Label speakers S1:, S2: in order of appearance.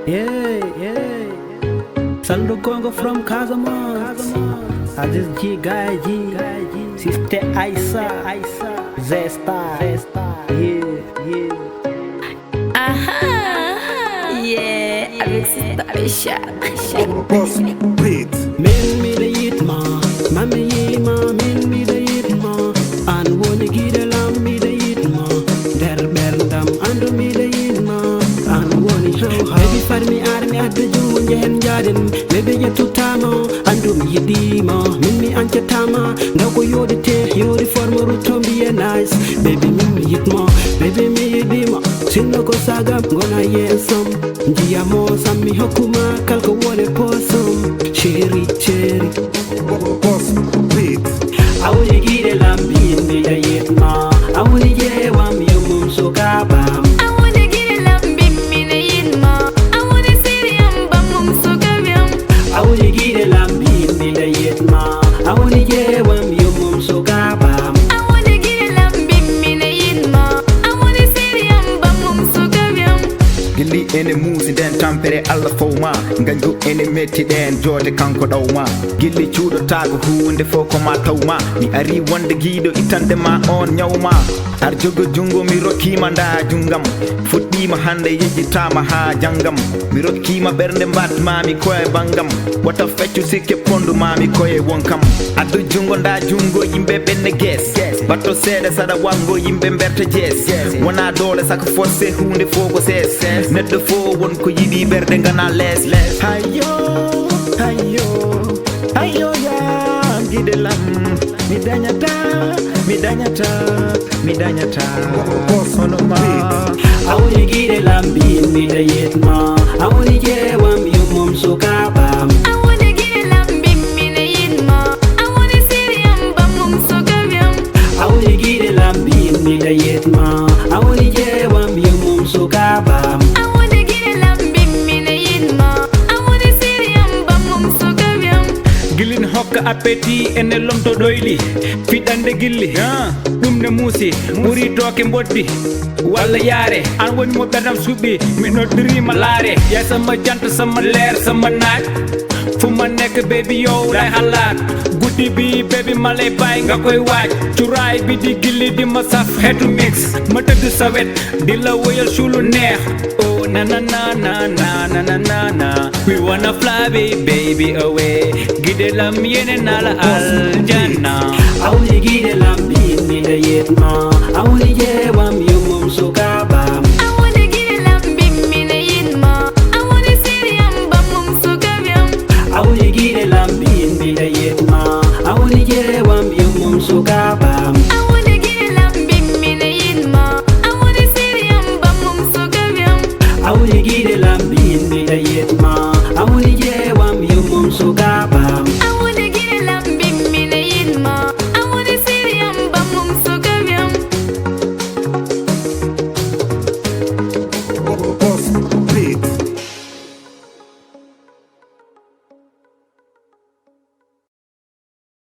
S1: Yeah. Saldo Congo from Casamance. Aziz G, Guy G, Sister Aisa, Zesta. Yeah.
S2: Yeah, avec Sister Aisha.
S1: Men me the eat ma, mami ye ma, men me the eat ma. And woni gide lam me the eat ma. Der berndam andu me the eat ma. And woni how baby far me army at the jungle jehen jaden. Baby ya tutama, andu me yidi ma. Min me ancha tama, now go yodi te yodi forma rutombi nice. Baby me eat ma, baby me yidi ma. Sinno ko saga gona yesam. Njia mo sami hokuma kalko wone posum. Cherry I wanna get a lambi in the yet ma. I wanna get one mum so kabam.
S2: I wanna get a lambi in the yin ma. I wanna see the ambam so gaviam.
S1: I wanna get a lambi in the yet ma. I wanna get one mum so kabam.
S2: I wanna get a lambi in the yin ma. I wanna see the ambam so gaviam.
S3: Gilli ene musi den tampere alla fowma ganju ene metti den jote kanko dawma gilli cuudo tago hunde foko ma tawma mi ari wonde giido itande ma on nyawma ar jogo jungo mi rokkima nda jungam fuddima hande yejjitama ha jangam mi rokkima bernde mbatma mi koye bangam wata feccu sikke pondu mami koye wonkam addu jungo nda jungo yimbe benne ges batto seede sada wango yimbe berta jes wona dole saka forcé hunde foko ses neddo fo won ko yidi berde ngana les hayo ya gidelam mi danyata hono ma
S1: I wanna get a lambi in the yet ma. I wanna get one mum so kabam.
S2: I wanna get a lambi in the yin ma. I wanna see the ambam so gaviam.
S1: I wanna get a lambi in the yet ma. I wanna get one mum so kabam.
S2: I wanna get a lambi in the yin ma. I wanna see the ambam so gaviam.
S4: Gillin hokka appétit ene lomto doyli fiɗande gilli ɗum ne muusi ɓuri tooke mboddi walla yaare an woni mo ɓerdam suɓɓi mi noddirima laare ya sama janta sama leer sama naaj fu ma nekk baby yow lay xalaat guddi bi baby ma lay bàyyi nga koy waaj cuuraay bi di gilli di ma saf xeetu mix ma tëdd sa wet di la woyal sulu neex oh na na na na na na na na we wanna fly baby away gide lam yene na la aljanna
S1: I wanna get a lambi in the yet ma. I wanna get one mum so kabam.
S2: I wanna get a lambi in the yin ma. I wanna see the ambam so gaviam.
S1: I wanna get a lambi in the yet ma. I wanna get one mum so kabam.